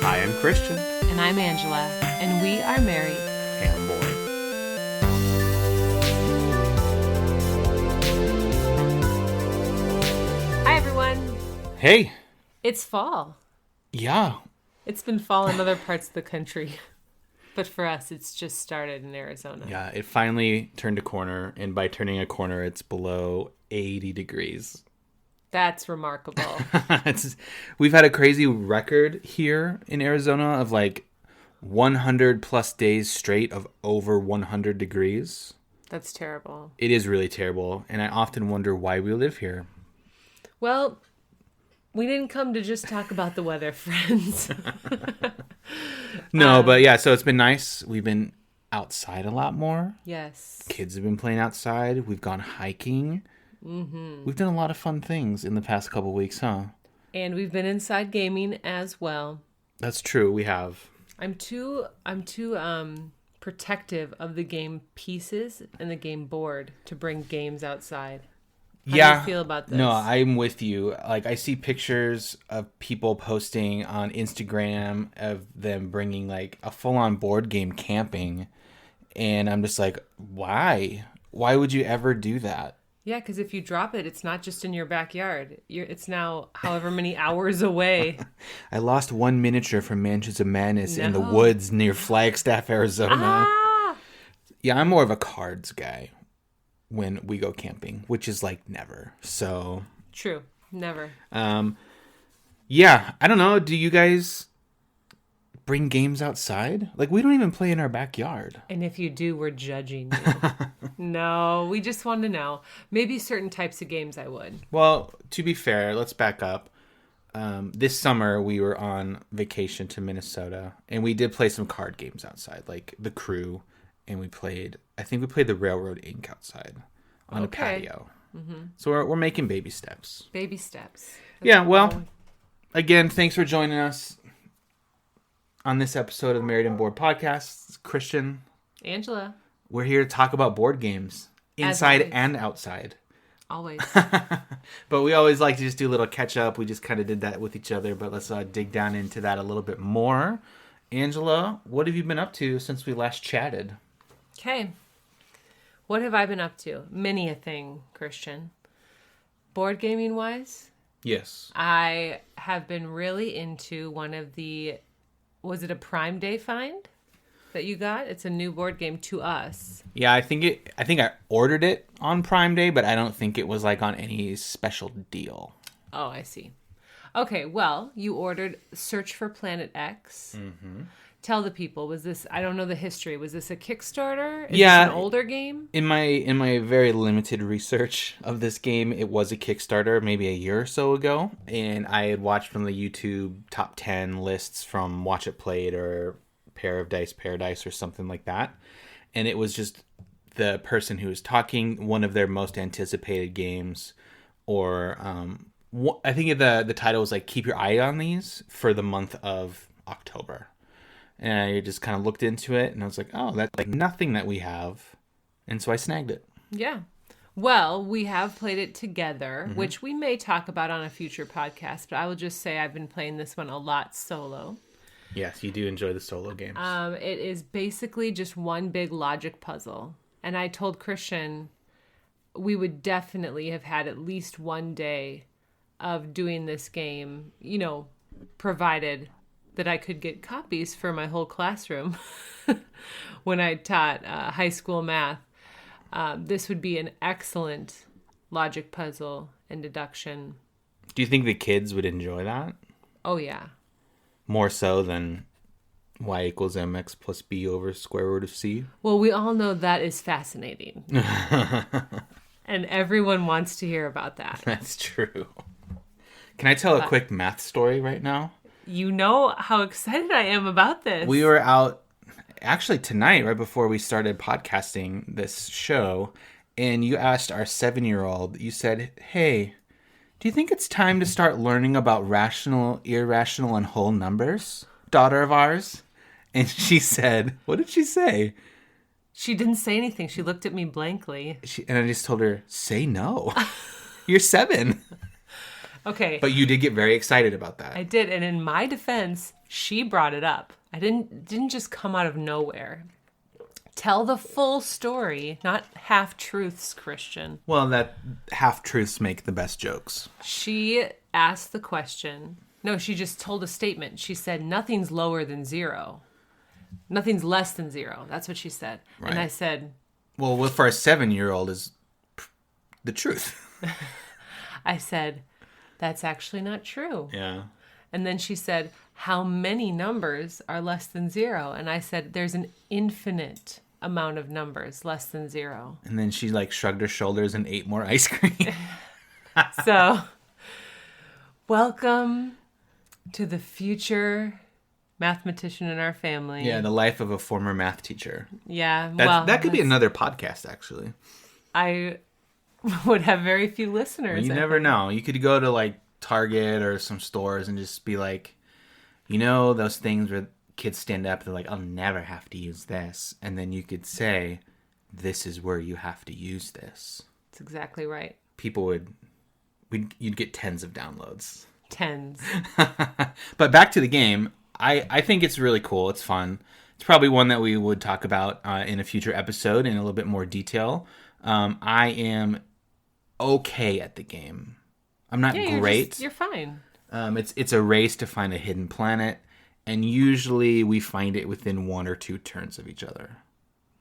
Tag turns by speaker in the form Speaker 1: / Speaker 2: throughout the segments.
Speaker 1: I am Christian.
Speaker 2: And I'm Angela, and we are married.
Speaker 1: And bored.
Speaker 2: Hi, everyone.
Speaker 1: Hey.
Speaker 2: It's fall.
Speaker 1: Yeah.
Speaker 2: It's been fall in other parts of the country. But for us, it's just started in Arizona.
Speaker 1: Yeah, it finally turned a corner, and by turning a corner, it's below 80 degrees.
Speaker 2: That's remarkable.
Speaker 1: We've had a crazy record here in Arizona of like 100 plus days straight of over 100 degrees.
Speaker 2: That's terrible.
Speaker 1: It is really terrible, and I often wonder why we live here.
Speaker 2: Well, we didn't come to just talk about the weather, friends.
Speaker 1: No, but yeah, so it's been nice. We've been outside a lot more.
Speaker 2: Yes.
Speaker 1: Kids have been playing outside. We've gone hiking. Mm-hmm. We've done a lot of fun things in the past couple weeks, huh?
Speaker 2: And we've been inside gaming as well.
Speaker 1: That's true. We have.
Speaker 2: I'm too protective of the game pieces and the game board to bring games outside. How do you feel about this?
Speaker 1: No, I'm with you. Like, I see pictures of people posting on Instagram of them bringing like a full-on board game camping, and I'm just like, why? Why would you ever do that?
Speaker 2: Yeah, because if you drop it, it's not just in your backyard. It's now however many hours away.
Speaker 1: I lost one miniature from Mansions of Madness in the woods near Flagstaff, Arizona.
Speaker 2: Ah!
Speaker 1: Yeah, I'm more of a cards guy when we go camping, which is like never. So
Speaker 2: true, never.
Speaker 1: Yeah, I don't know. Do you guys bring games outside? Like, we don't even play in our backyard.
Speaker 2: And if you do, we're judging you. No, we just want to know. Maybe certain types of games I would.
Speaker 1: Well, to be fair, let's back up. This summer, we were on vacation to Minnesota, and we did play some card games outside, like The Crew, and I think we played the Railroad Ink outside on a patio. Mm-hmm. So we're making baby steps.
Speaker 2: Baby steps.
Speaker 1: Yeah, well, again, thanks for joining us on this episode of the Married and Bored podcast. It's Christian.
Speaker 2: Angela.
Speaker 1: We're here to talk about board games, inside and outside.
Speaker 2: Always.
Speaker 1: But we always like to just do a little catch up. We just kind of did that with each other, but let's dig down into that a little bit more. Angela, what have you been up to since we last chatted?
Speaker 2: Okay. What have I been up to? Many a thing, Christian. Board gaming wise?
Speaker 1: Yes.
Speaker 2: I have been really into one of the... Was it a Prime Day find that you got? It's a new board game to us.
Speaker 1: Yeah, I think I ordered it on Prime Day, but I don't think it was like on any special deal.
Speaker 2: Oh, I see. Okay, well, you ordered Search for Planet X. Mm-hmm. Tell the people, was this, I don't know the history, was this a Kickstarter? Is this an older game?
Speaker 1: In my very limited research of this game, it was a Kickstarter maybe a year or so ago, and I had watched from the YouTube top 10 lists from Watch It Played or Pair of Dice Paradise or something like that, and it was just the person who was talking, one of their most anticipated games, or I think the title was like, keep your eye on these for the month of October. And I just kind of looked into it, and I was like, oh, that's like nothing that we have. And so I snagged it.
Speaker 2: Yeah. Well, we have played it together, mm-hmm. which we may talk about on a future podcast, but I will just say I've been playing this one a lot solo.
Speaker 1: Yes, you do enjoy the solo games.
Speaker 2: It is basically just one big logic puzzle. And I told Christian we would definitely have had at least one day of doing this game, provided that I could get copies for my whole classroom when I taught high school math. This would be an excellent logic puzzle and deduction.
Speaker 1: Do you think the kids would enjoy that?
Speaker 2: Oh, yeah.
Speaker 1: More so than y equals mx plus b over square root of c?
Speaker 2: Well, we all know that is fascinating. And everyone wants to hear about that.
Speaker 1: That's true. Can I tell a quick math story right now?
Speaker 2: You know how excited I am about this.
Speaker 1: We were out actually tonight, right before we started podcasting this show, and you asked our 7-year-old, you said, hey, do you think it's time to start learning about rational, irrational, and whole numbers, daughter of ours? And she said, what did she say?
Speaker 2: She didn't say anything. She looked at me blankly.
Speaker 1: And I just told her, say no. You're 7.
Speaker 2: Okay.
Speaker 1: But you did get very excited about that.
Speaker 2: I did. And in my defense, She brought it up. I didn't just come out of nowhere. Tell the full story, not half-truths, Christian.
Speaker 1: Well, that half-truths make the best jokes.
Speaker 2: She asked the question. No, she just told a statement. She said, nothing's lower than 0. Nothing's less than 0. That's what she said.
Speaker 1: Right.
Speaker 2: And I said...
Speaker 1: Well, for a 7-year-old is the truth.
Speaker 2: I said, that's actually not true.
Speaker 1: Yeah.
Speaker 2: And then she said, how many numbers are less than 0? And I said, there's an infinite amount of numbers less than 0.
Speaker 1: And then she like shrugged her shoulders and ate more ice cream.
Speaker 2: So, welcome to the future mathematician in our family.
Speaker 1: Yeah, the life of a former math teacher.
Speaker 2: Yeah,
Speaker 1: that could be another podcast, actually.
Speaker 2: I would have very few listeners.
Speaker 1: You never know. You could go to like Target or some stores and just be like, you know, those things where kids stand up, they're like, I'll never have to use this. And then you could say, this is where you have to use this.
Speaker 2: That's exactly right.
Speaker 1: People you'd get tens of downloads.
Speaker 2: Tens.
Speaker 1: But back to the game, I think it's really cool. It's fun. It's probably one that we would talk about in a future episode in a little bit more detail. I am okay at the game. I'm not great.
Speaker 2: You're fine.
Speaker 1: It's a race to find a hidden planet, and usually we find it within 1 or 2 turns of each other,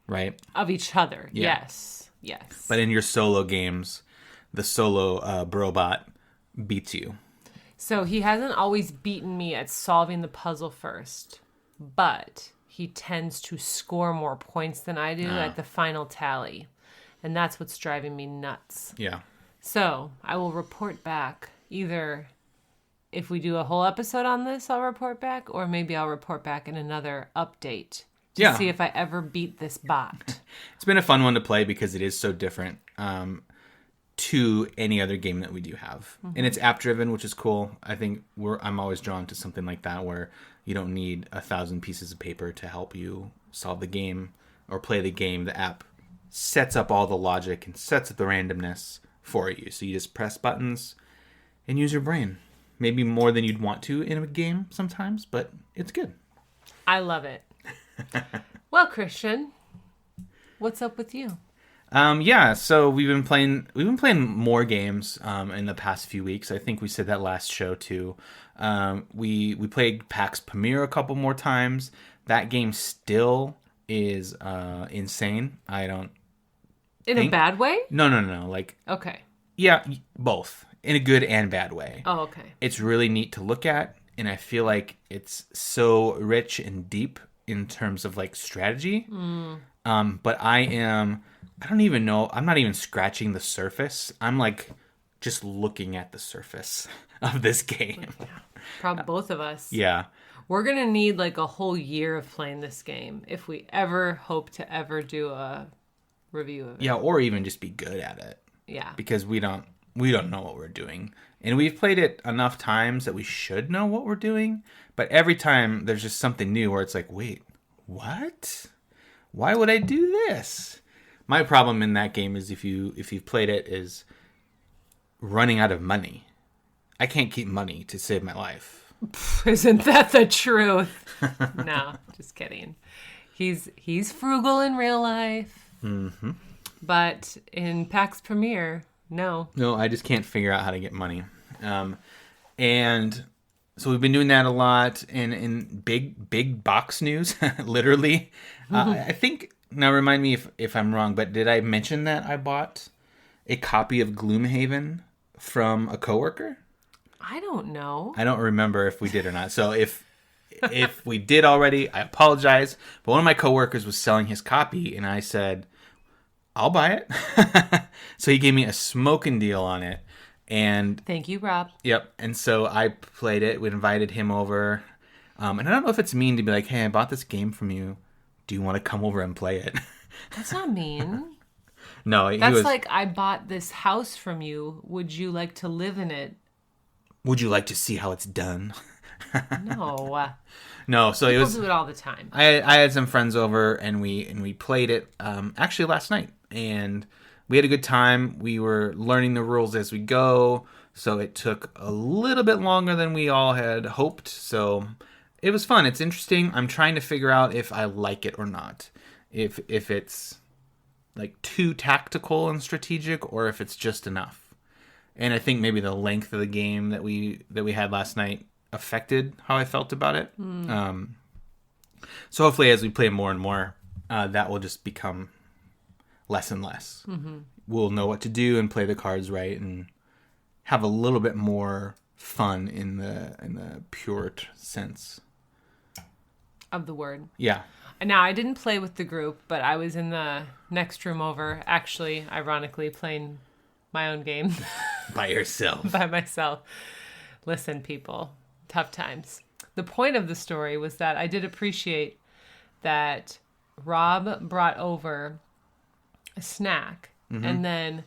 Speaker 1: right?
Speaker 2: Of each other,
Speaker 1: Yeah.
Speaker 2: Yes.
Speaker 1: But in your solo games, the solo Brobot beats you.
Speaker 2: So he hasn't always beaten me at solving the puzzle first, but he tends to score more points than I do at the final tally. And that's what's driving me nuts.
Speaker 1: Yeah.
Speaker 2: So I will report back. Either if we do a whole episode on this, I'll report back, or maybe I'll report back in another update to see if I ever beat this bot.
Speaker 1: It's been a fun one to play because it is so different to any other game that we do have. Mm-hmm. And it's app driven, which is cool. I think I'm always drawn to something like that where you don't need 1,000 pieces of paper to help you solve the game or play the game. The app sets up all the logic and sets up the randomness for you. So you just press buttons and use your brain. Maybe more than you'd want to in a game sometimes, but it's good.
Speaker 2: I love it. Well, Christian, what's up with you?
Speaker 1: So we've been playing more games in the past few weeks. I think we said that last show too. We played PAX Premiere a couple more times. That game still is insane. I don't
Speaker 2: in a bad way?
Speaker 1: No. Like
Speaker 2: okay.
Speaker 1: Yeah, both in a good and bad way.
Speaker 2: Oh, okay.
Speaker 1: It's really neat to look at, and I feel like it's so rich and deep in terms of like strategy. But I don't even know. I'm not even scratching the surface. I'm like just looking at the surface of this game.
Speaker 2: Probably both of us.
Speaker 1: Yeah.
Speaker 2: We're going to need like a whole year of playing this game if we ever hope to ever do a review of it.
Speaker 1: Yeah, or even just be good at it.
Speaker 2: Yeah.
Speaker 1: Because we don't know what we're doing. And we've played it enough times that we should know what we're doing. But every time there's just something new where it's like, wait, what? Why would I do this? My problem in that game is if you've played it is running out of money. I can't keep money to save my life.
Speaker 2: Isn't that the truth? No, just kidding. He's frugal in real life. Mm-hmm. But in PAX Premiere, no.
Speaker 1: No, I just can't figure out how to get money. And so we've been doing that a lot. And in big box news, literally, I think, now remind me if I'm wrong, but did I mention that I bought a copy of Gloomhaven from a coworker?
Speaker 2: I don't know.
Speaker 1: I don't remember if we did or not. So if we did already, I apologize. But one of my coworkers was selling his copy, and I said, I'll buy it. So he gave me a smoking deal on it. And
Speaker 2: thank you, Rob.
Speaker 1: Yep. And so I played it. We invited him over. And I don't know if it's mean to be like, hey, I bought this game from you. Do you want to come over and play it?
Speaker 2: That's not mean.
Speaker 1: No,
Speaker 2: that's like, I bought this house from you. Would you like to live in it?
Speaker 1: Would you like to see how it's done?
Speaker 2: No.
Speaker 1: No, so
Speaker 2: People
Speaker 1: it was.
Speaker 2: do it all the time.
Speaker 1: I had some friends over and we played it actually last night, and we had a good time. We were learning the rules as we go, so it took a little bit longer than we all had hoped. So It was fun. It's interesting. I'm trying to figure out if I like it or not. If it's like too tactical and strategic, or if it's just enough. And I think maybe the length of the game that we had last night affected how I felt about it. So hopefully, as we play more and more, that will just become less and less. Mm-hmm. We'll know what to do and play the cards right, and have a little bit more fun in the pure sense
Speaker 2: of the word.
Speaker 1: Yeah.
Speaker 2: Now, I didn't play with the group, but I was in the next room over, actually, ironically, playing my own game.
Speaker 1: By yourself.
Speaker 2: By myself. Listen, people, tough times. The point of the story was that I did appreciate that Rob brought over a snack, and then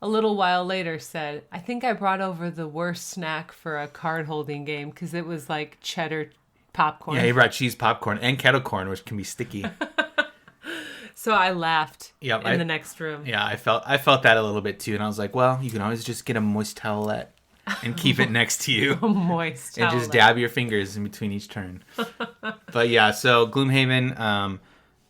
Speaker 2: a little while later said, I think I brought over the worst snack for a card-holding game, because it was like cheddar popcorn.
Speaker 1: Yeah, he brought cheese popcorn and kettle corn, which can be sticky.
Speaker 2: So I laughed
Speaker 1: in
Speaker 2: the next room.
Speaker 1: Yeah, I felt that a little bit too, and I was like, well, you can always just get a moist towelette and keep it next to you.
Speaker 2: A moist towelette.
Speaker 1: And just dab your fingers in between each turn. But yeah, so Gloomhaven,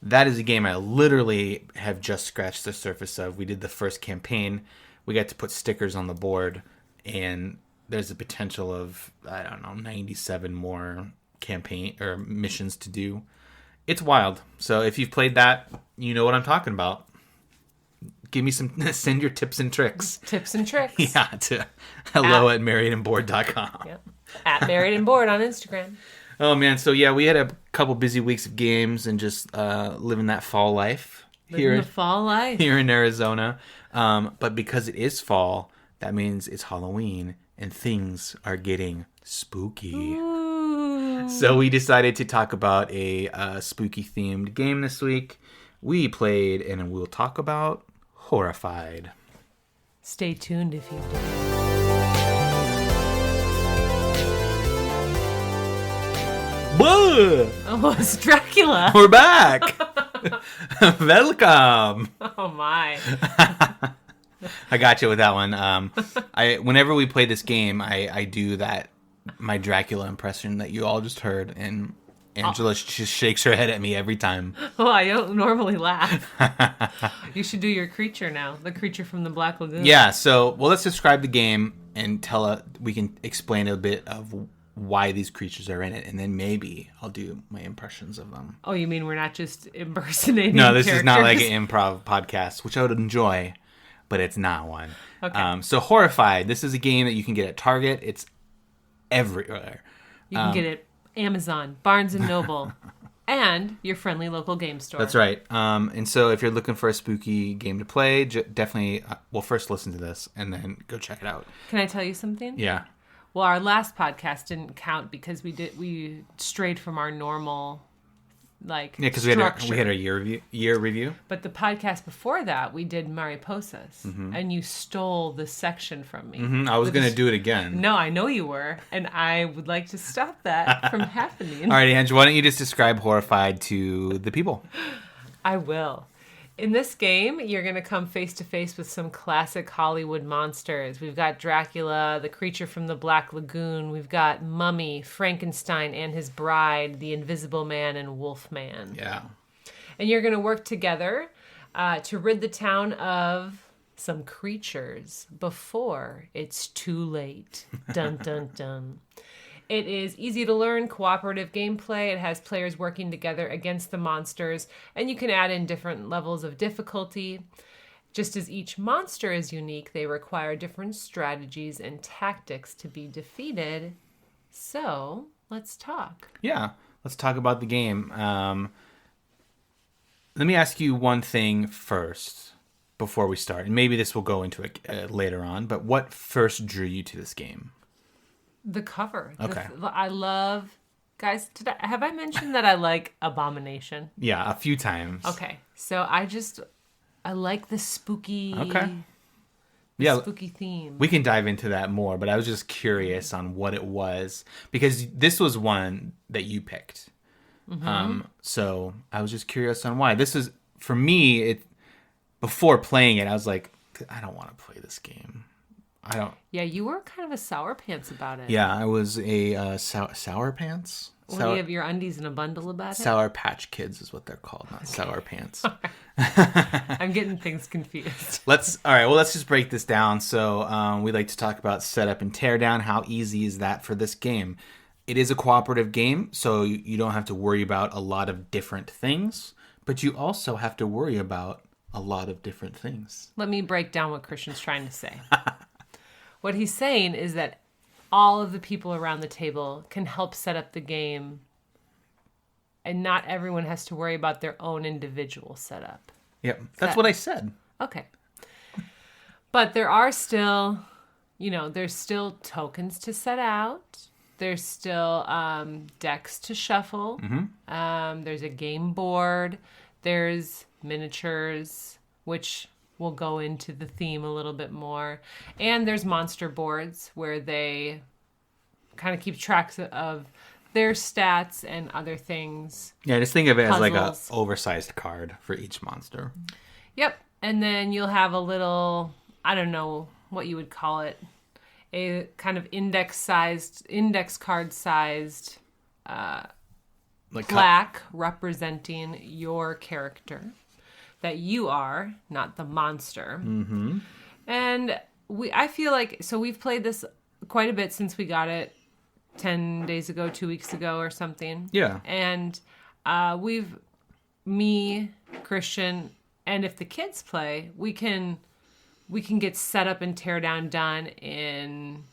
Speaker 1: that is a game I literally have just scratched the surface of. We did the first campaign. We got to put stickers on the board, and there's a potential of, 97 more campaign or missions to do. It's wild. So if you've played that, you know what I'm talking about. Give me send your tips and tricks.
Speaker 2: Tips and tricks.
Speaker 1: Yeah, to hello@marriedandbored.com.
Speaker 2: Yep. At Married and Bored on Instagram.
Speaker 1: Oh man, so yeah, we had a couple busy weeks of games and just living that fall life.
Speaker 2: Living the fall life.
Speaker 1: Here in Arizona. But because it is fall, that means it's Halloween and things are getting spooky.
Speaker 2: Ooh.
Speaker 1: So we decided to talk about a spooky themed game this week. We played and we'll talk about Horrified.
Speaker 2: Stay tuned if you do.
Speaker 1: Whoa!
Speaker 2: Oh, it's Dracula.
Speaker 1: We're back. Welcome.
Speaker 2: Oh my.
Speaker 1: I got you with that one. Whenever we play this game, I do my Dracula impression that you all just heard, and Angela just shakes her head at me every time.
Speaker 2: Oh, I don't normally laugh. You should do your creature now, the creature from the Black Lagoon.
Speaker 1: Yeah. So, let's describe the game and we can explain a bit of why these creatures are in it, and then maybe I'll do my impressions of them.
Speaker 2: Oh, you mean we're not just impersonating?
Speaker 1: No, this
Speaker 2: characters?
Speaker 1: is not like an improv podcast, which I would enjoy, but it's not one.
Speaker 2: Okay.
Speaker 1: So Horrified, this is a game that you can get at Target. It's everywhere.
Speaker 2: You can get it Amazon, Barnes & Noble, and your friendly local game store.
Speaker 1: That's right. And so if you're looking for a spooky game to play, definitely, first listen to this and then go check it out.
Speaker 2: Can I tell you something?
Speaker 1: Yeah.
Speaker 2: Well, our last podcast didn't count because we strayed from our normal
Speaker 1: because
Speaker 2: structure.
Speaker 1: we had our year review.
Speaker 2: But the podcast before that, we did Mariposas, and you stole the section from me.
Speaker 1: Mm-hmm. I was going to do it again.
Speaker 2: No, I know you were, and I would like to stop that from happening.
Speaker 1: All right, Ange, why don't you just describe Horrified to the people?
Speaker 2: I will. In this game, you're going to come face to face with some classic Hollywood monsters. We've got Dracula, the creature from the Black Lagoon. We've got Mummy, Frankenstein and his bride, the Invisible Man, and Wolfman.
Speaker 1: Yeah.
Speaker 2: And you're going to work together to rid the town of some creatures before it's too late. Dun, dun, dun. It is easy to learn, cooperative gameplay. It has players working together against the monsters, and you can add in different levels of difficulty. Just as each monster is unique, they require different strategies and tactics to be defeated. So, let's talk.
Speaker 1: Yeah, let's talk about the game. Let me ask you one thing first before we start, and maybe this will go into it later on, but what first drew you to this game?
Speaker 2: The cover.
Speaker 1: Okay.
Speaker 2: I love... Guys, have I mentioned that I like Abomination?
Speaker 1: Yeah, a few times.
Speaker 2: Okay. So I like the spooky...
Speaker 1: Okay. Yeah,
Speaker 2: spooky theme.
Speaker 1: We can dive into that more, but I was just curious on what it was. Because this was one that you picked. Mm-hmm. So I was just curious on why. This is, for me, before playing it, I was like, I don't want to play this game.
Speaker 2: Yeah, you were kind of a sour pants about it.
Speaker 1: Yeah, I was a sour pants.
Speaker 2: What do you have your undies in a bundle about it?
Speaker 1: Sour Patch Kids is what they're called, not Sour Pants.
Speaker 2: I'm getting things confused.
Speaker 1: Let's just break this down. So we like to talk about setup and teardown. How easy is that for this game? It is a cooperative game, so you don't have to worry about a lot of different things, but you also have to worry about a lot of different things.
Speaker 2: Let me break down what Christian's trying to say. What he's saying is that all of the people around the table can help set up the game, and not everyone has to worry about their own individual setup.
Speaker 1: Yep, that's what I said.
Speaker 2: Okay. But there are still, there's still tokens to set out. There's still decks to shuffle. Mm-hmm. There's a game board. There's miniatures, which we'll go into the theme a little bit more. And there's monster boards where they kind of keep tracks of their stats and other things.
Speaker 1: Yeah, just think of it as like a
Speaker 2: Puzzles.
Speaker 1: oversized card for each monster.
Speaker 2: Yep. And then you'll have a little, I don't know what you would call it, a kind of index card sized
Speaker 1: Like
Speaker 2: plaque representing your character. That you are, not the monster. Mm-hmm. And I feel like, so we've played this quite a bit since we got it 10 days ago, 2 weeks ago or something.
Speaker 1: Yeah.
Speaker 2: And me, Christian, and if the kids play, we can get set up and tear down done in,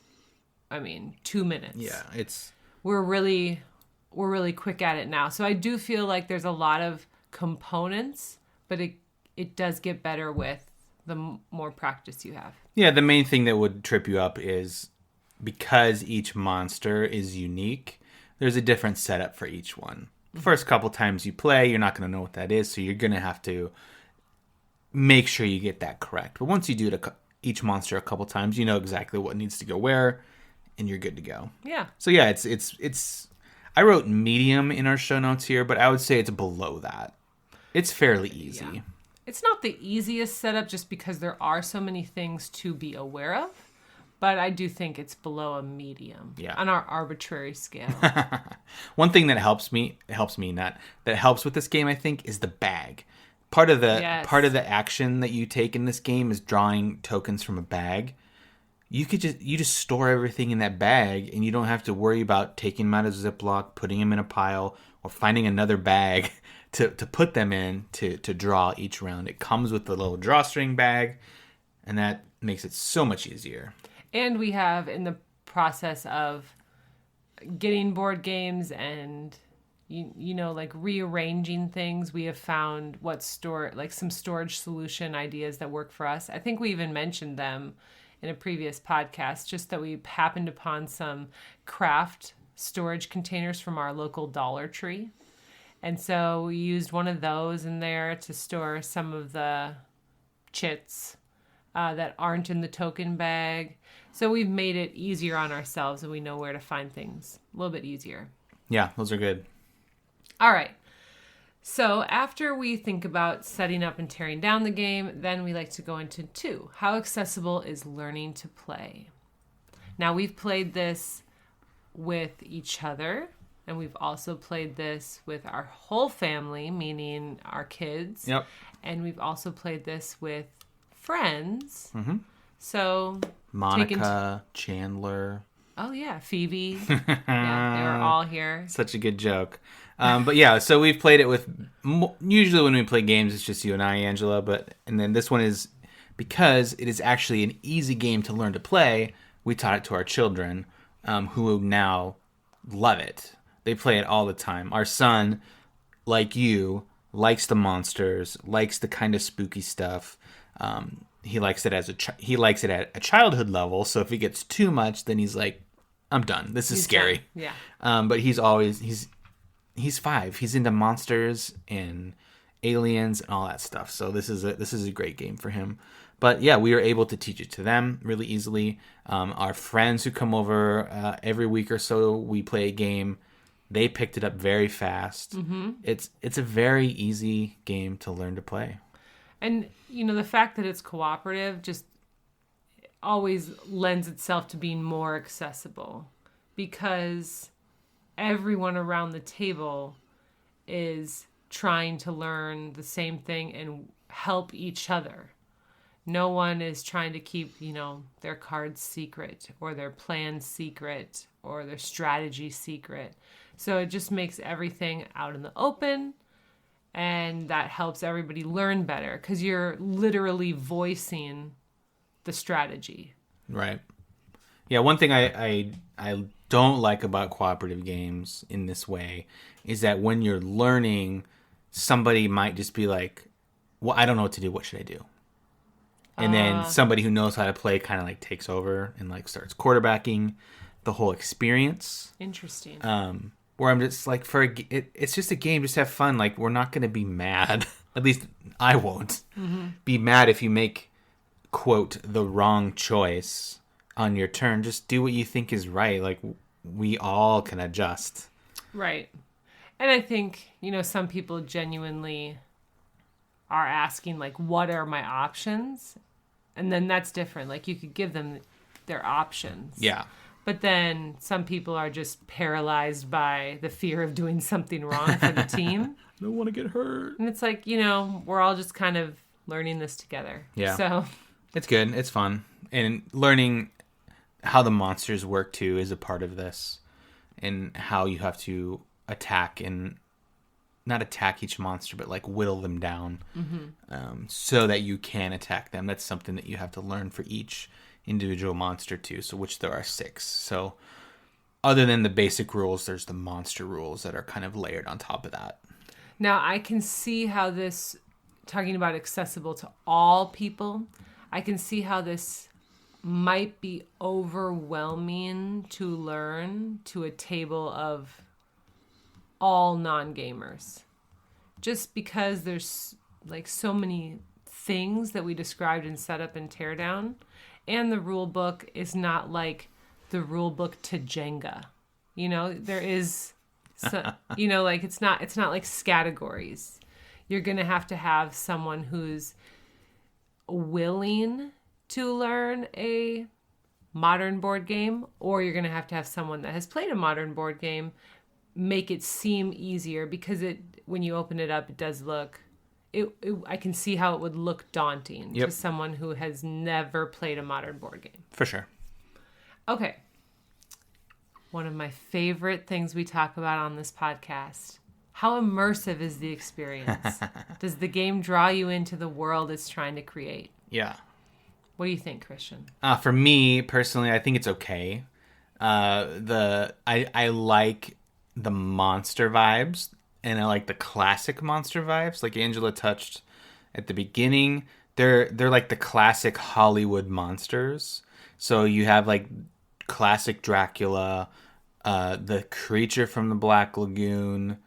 Speaker 2: 2 minutes.
Speaker 1: Yeah,
Speaker 2: We're really quick at it now. So I do feel like there's a lot of components, but it does get better with the more practice you have.
Speaker 1: Yeah, the main thing that would trip you up is because each monster is unique, there's a different setup for each one. The first couple times you play, you're not going to know what that is, so you're going to have to make sure you get that correct. But once you do it each monster a couple times, you know exactly what needs to go where, and you're good to go.
Speaker 2: Yeah.
Speaker 1: So yeah, it's I wrote medium in our show notes here, but I would say it's below that. It's fairly easy.
Speaker 2: Yeah. It's not the easiest setup just because there are so many things to be aware of, but I do think it's below a medium on our arbitrary scale.
Speaker 1: One thing that helps with this game, I think, is the bag. Part of the action that you take in this game is drawing tokens from a bag. You just store everything in that bag, and you don't have to worry about taking them out of Ziploc, putting them in a pile, or finding another bag to put them in to draw each round. It comes with the little drawstring bag, and that makes it so much easier. And
Speaker 2: we have, in the process of getting board games and like rearranging things, we have found some storage solution ideas that work for us. I think we even mentioned them in a previous podcast, just that we happened upon some craft storage containers from our local Dollar Tree. And so we used one of those in there to store some of the chits that aren't in the token bag. So we've made it easier on ourselves, and we know where to find things a little bit easier.
Speaker 1: Yeah, those are good.
Speaker 2: All right. So after we think about setting up and tearing down the game, then we like to go into 2. How accessible is learning to play? Now, we've played this with each other, and we've also played this with our whole family, meaning our kids.
Speaker 1: Yep.
Speaker 2: And we've also played this with friends.
Speaker 1: Mm-hmm.
Speaker 2: So
Speaker 1: Monica, Chandler.
Speaker 2: Oh, yeah. Phoebe. Yeah, they were all here.
Speaker 1: Such a good joke. But yeah, so we've played it with... Usually when we play games, it's just you and I, Angela. And then this one is... Because it is actually an easy game to learn to play, we taught it to our children, who now love it. They play it all the time. Our son, like you, likes the monsters, likes the kind of spooky stuff. He likes it at a childhood level. So if it gets too much, then he's like, "I'm done. This is scary."
Speaker 2: Done. Yeah.
Speaker 1: But he's 5. He's into monsters and aliens and all that stuff. So this is a great game for him. But yeah, we were able to teach it to them really easily. Our friends who come over every week or so, we play a game. They picked it up very fast. Mm-hmm. It's a very easy game to learn to play.
Speaker 2: And, the fact that it's cooperative just always lends itself to being more accessible. Because everyone around the table is trying to learn the same thing and help each other. No one is trying to keep, their cards secret or their plan secret or their strategy secret. So it just makes everything out in the open, and that helps everybody learn better because you're literally voicing the strategy.
Speaker 1: Right. Yeah, one thing I don't like about cooperative games in this way is that when you're learning, somebody might just be like, well, I don't know what to do. What should I do? And then somebody who knows how to play kind of like takes over and like starts quarterbacking the whole experience.
Speaker 2: Interesting.
Speaker 1: Where I'm just like, it's just a game. Just have fun. Like, we're not going to be mad. At least I won't be mad if you make, quote, the wrong choice on your turn. Just do what you think is right. Like, we all can adjust.
Speaker 2: Right. And I think, some people genuinely are asking, like, what are my options? And then that's different. Like, you could give them their options.
Speaker 1: Yeah.
Speaker 2: But then some people are just paralyzed by the fear of doing something wrong for the team.
Speaker 1: I don't want to get hurt.
Speaker 2: And it's like, we're all just kind of learning this together.
Speaker 1: Yeah.
Speaker 2: So
Speaker 1: it's good. It's fun. And learning how the monsters work, too, is a part of this. And how you have to attack and not attack each monster, but like whittle them down so that you can attack them. That's something that you have to learn for each individual monster too, so which there are 6. So other than the basic rules, there's the monster rules that are kind of layered on top of that.
Speaker 2: Now I can see how this, talking about accessible to all people, I can see how this might be overwhelming to learn to a table of all non-gamers, just because there's like so many things that we described in setup and teardown, and the rule book is not like the rule book to Jenga. There is like it's not like categories. You're gonna have to have someone who's willing to learn a modern board game, or you're gonna have to have someone that has played a modern board game make it seem easier, because when you open it up, it does look, I can see how it would look daunting to someone who has never played a modern board game.
Speaker 1: For sure.
Speaker 2: Okay. One of my favorite things we talk about on this podcast. How immersive is the experience? Does the game draw you into the world it's trying to create?
Speaker 1: Yeah.
Speaker 2: What do you think, Christian?
Speaker 1: For me, personally, I think it's okay. I like the monster vibes, and I like the classic monster vibes, like Angela touched at the beginning. They're like the classic Hollywood monsters. So you have like classic Dracula, the creature from the Black Lagoon,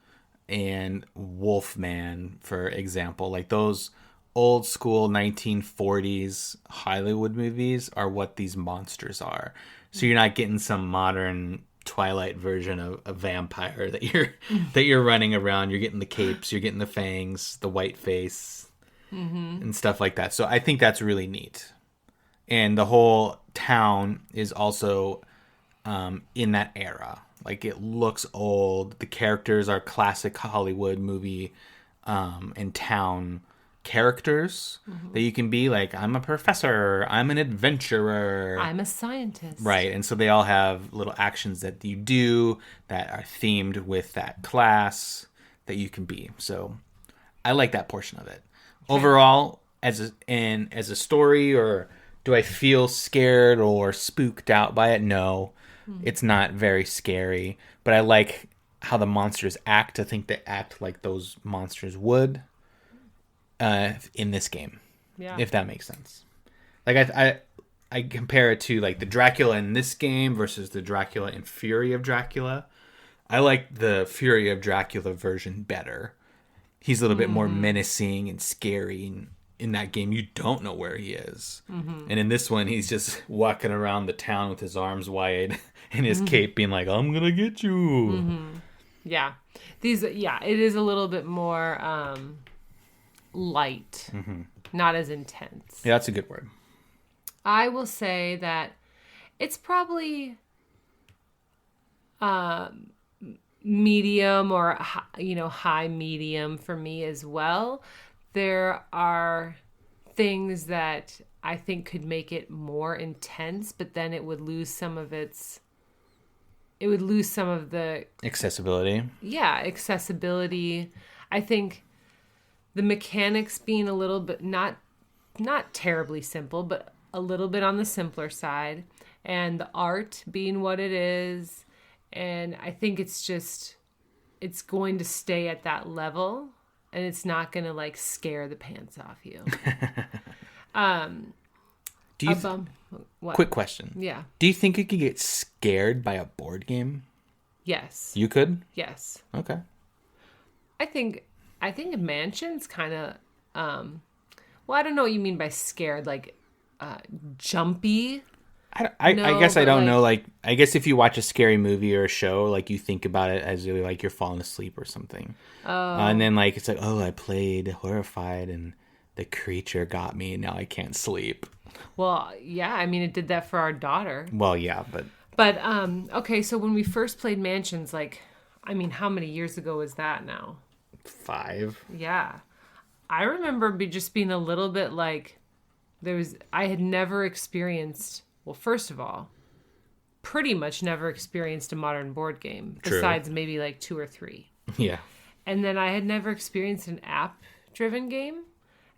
Speaker 1: and Wolfman, for example. Like those old school 1940s Hollywood movies are what these monsters are. So you're not getting some modern Twilight version of a vampire that you're running around. You're getting the capes, you're getting the fangs, the white face, and stuff like that. So I think that's really neat. And the whole town is also in that era. Like, it looks old. The characters are classic Hollywood movie and town characters that you can be. Like, I'm a professor, I'm an adventurer,
Speaker 2: I'm a scientist.
Speaker 1: Right. And so they all have little actions that you do that are themed with that class that you can be. So I like that portion of it. Okay. Overall, as a story, or do I feel scared or spooked out by it? No. It's not very scary, but I like how the monsters act. I think they act like those monsters would in this game, if that makes sense. Like I compare it to like the Dracula in this game versus the Dracula in Fury of Dracula. I like the Fury of Dracula version better. He's a little bit more menacing and scary. And in that game, you don't know where he is. And in this one, he's just walking around the town with his arms wide and his cape being like, I'm going to get you.
Speaker 2: Yeah. It is a little bit more light, not as intense.
Speaker 1: Yeah, that's a good word.
Speaker 2: I will say that it's probably medium or high medium for me as well. There are things that I think could make it more intense, but then it would lose some of the
Speaker 1: Accessibility.
Speaker 2: accessibility. I think the mechanics being a little bit not terribly simple, but a little bit on the simpler side, and the art being what it is. And I think it's going to stay at that level, and it's not going to like scare the pants off you.
Speaker 1: Do you
Speaker 2: What?
Speaker 1: quick question.
Speaker 2: Yeah.
Speaker 1: Do you think you could get scared by a board game?
Speaker 2: Yes.
Speaker 1: You could?
Speaker 2: Yes.
Speaker 1: Okay.
Speaker 2: I think Mansion's kind of well, I don't know what you mean by scared, like jumpy.
Speaker 1: I guess I don't know. Like, I guess if you watch a scary movie or a show, like you think about it as really like you're falling asleep or something. Oh. And then like it's like, oh, I played Horrified and the creature got me and now I can't sleep.
Speaker 2: Well, yeah, I mean it did that for our daughter.
Speaker 1: Well, yeah, but
Speaker 2: okay, so when we first played Mansions, like, I mean, how many years ago was that now?
Speaker 1: 5.
Speaker 2: Yeah. I remember just being a little bit like I had never experienced, well, first of all, pretty much never experienced a modern board game.
Speaker 1: True.
Speaker 2: Besides maybe like 2 or 3.
Speaker 1: Yeah.
Speaker 2: And then I had never experienced an app-driven game.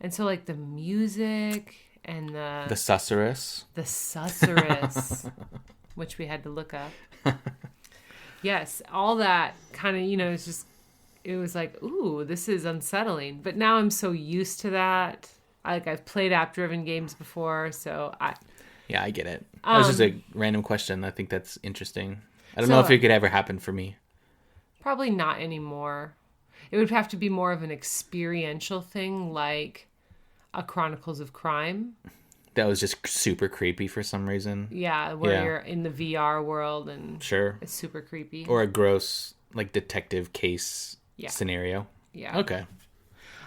Speaker 2: And so like the music and the susurrus, which we had to look up. Yes, all that kind of, it was like, ooh, this is unsettling. But now I'm so used to that. I've played app-driven games before, so
Speaker 1: Yeah, I get it. That was just a random question. I think that's interesting. I don't know if it could ever happen for me.
Speaker 2: Probably not anymore. It would have to be more of an experiential thing, like a Chronicles of Crime.
Speaker 1: That was just super creepy for some reason.
Speaker 2: Yeah, where you're in the VR world and
Speaker 1: sure,
Speaker 2: it's super creepy.
Speaker 1: Or a gross like detective case scenario.
Speaker 2: Yeah.
Speaker 1: Okay.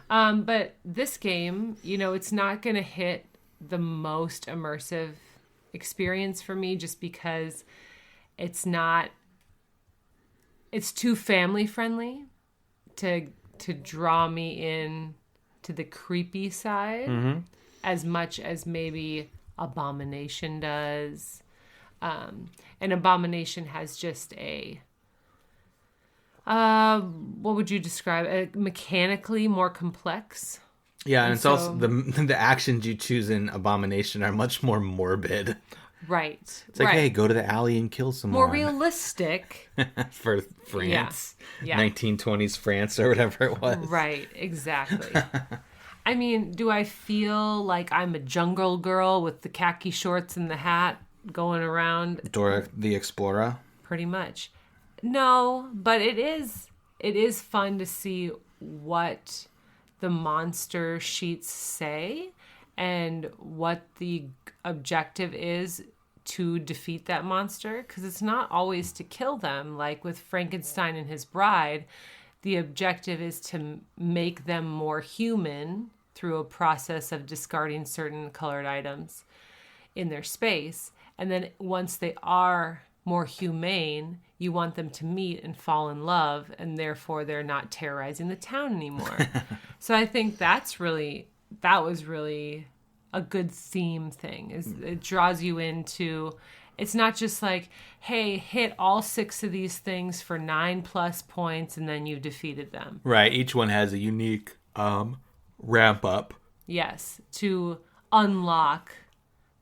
Speaker 2: But this game, it's not going to hit the most immersive experience for me just because it's too family friendly to draw me in to the creepy side as much as maybe Abomination does. And Abomination has just what would you describe? Mechanically more complex.
Speaker 1: Yeah, and it's also the actions you choose in Abomination are much more morbid.
Speaker 2: Right.
Speaker 1: It's like, hey, go to the alley and kill someone.
Speaker 2: More realistic.
Speaker 1: For France.
Speaker 2: Yeah.
Speaker 1: 1920s France or whatever it was.
Speaker 2: Right, exactly. I mean, do I feel like I'm a jungle girl with the khaki shorts and the hat going around?
Speaker 1: Dora the Explorer?
Speaker 2: Pretty much. No, but it is fun to see what the monster sheets say and what the objective is to defeat that monster, because it's not always to kill them. Like with Frankenstein and his bride, the objective is to make them more human through a process of discarding certain colored items in their space. And then once they are more humane, you want them to meet and fall in love, and therefore they're not terrorizing the town anymore. So I think that was really a good theme thing. It draws you into, it's not just like, hey, hit all 6 of these things for 9+ points and then you've defeated them.
Speaker 1: Right. Each one has a unique ramp up.
Speaker 2: Yes. To unlock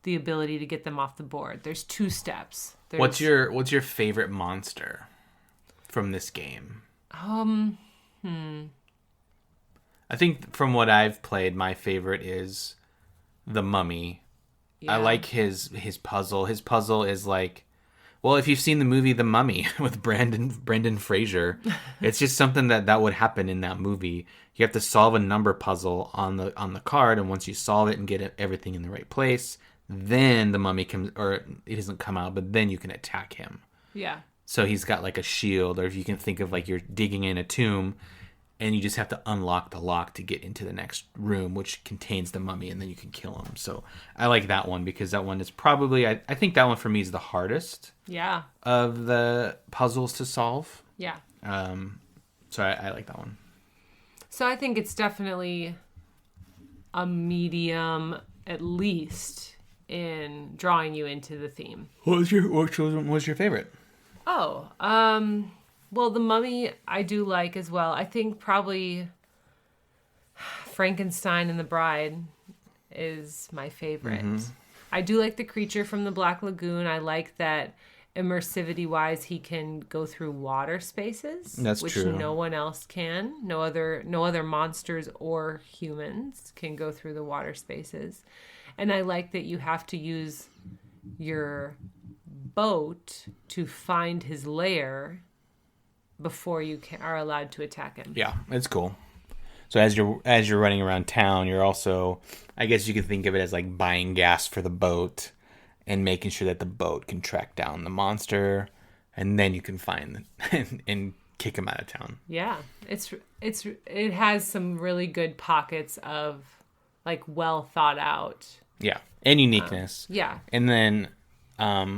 Speaker 2: the ability to get them off the board. There's 2 steps.
Speaker 1: What's your favorite monster from this game?
Speaker 2: I
Speaker 1: think from what I've played, my favorite is the Mummy. Yeah. I like his puzzle. His puzzle is like, well, if you've seen the movie The Mummy with Brendan Fraser, it's just something that would happen in that movie. You have to solve a number puzzle on the card, and once you solve it and get everything in the right place, then the mummy comes, or it doesn't come out, but then you can attack him.
Speaker 2: Yeah.
Speaker 1: So he's got like a shield, or if you can think of like you're digging in a tomb, and you just have to unlock the lock to get into the next room, which contains the mummy, and then you can kill him. So I like that one because that one is probably, I think that one for me is the hardest.
Speaker 2: Yeah.
Speaker 1: Of the puzzles to solve.
Speaker 2: Yeah.
Speaker 1: So I like that one.
Speaker 2: So I think it's definitely a medium, at least, in drawing you into the theme.
Speaker 1: Which one was your favorite?
Speaker 2: Oh, well, The Mummy I do like as well. I think probably Frankenstein and the Bride is my favorite. I do like The Creature from the Black Lagoon. I like that immersivity-wise, he can go through water spaces, which
Speaker 1: true.
Speaker 2: no one else can. No other monsters or humans can go through the water spaces. And I like that you have to use your boat to find his lair before you are allowed to attack him.
Speaker 1: Yeah, it's cool. So as you're running around town, you're also, I guess you could think of it as like buying gas for the boat and making sure that the boat can track down the monster, and then you can find and kick him out of town.
Speaker 2: Yeah, it has some really good pockets of like well thought out.
Speaker 1: Yeah, and uniqueness.
Speaker 2: Yeah.
Speaker 1: And then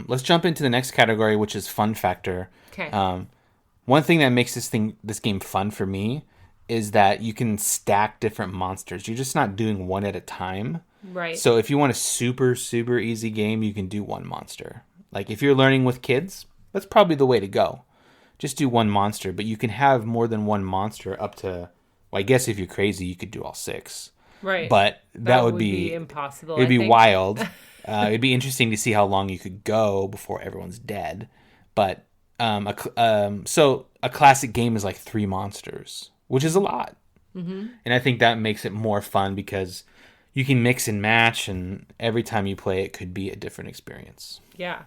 Speaker 1: let's jump into the next category, which is fun factor.
Speaker 2: Okay.
Speaker 1: One thing that makes this game fun for me is that you can stack different monsters. You're just not doing one at a time.
Speaker 2: Right.
Speaker 1: So if you want a super, super easy game, you can do one monster. Like if you're learning with kids, that's probably the way to go. Just do one monster, but you can have more than one monster up to, well, I guess if you're crazy, you could do all 6.
Speaker 2: Right.
Speaker 1: But that would be
Speaker 2: impossible.
Speaker 1: It'd be wild. It'd be interesting to see how long you could go before everyone's dead. But so a classic game is like 3 monsters, which is a lot. Mm-hmm. And I think that makes it more fun because you can mix and match, and every time you play it could be a different experience.
Speaker 2: Yeah.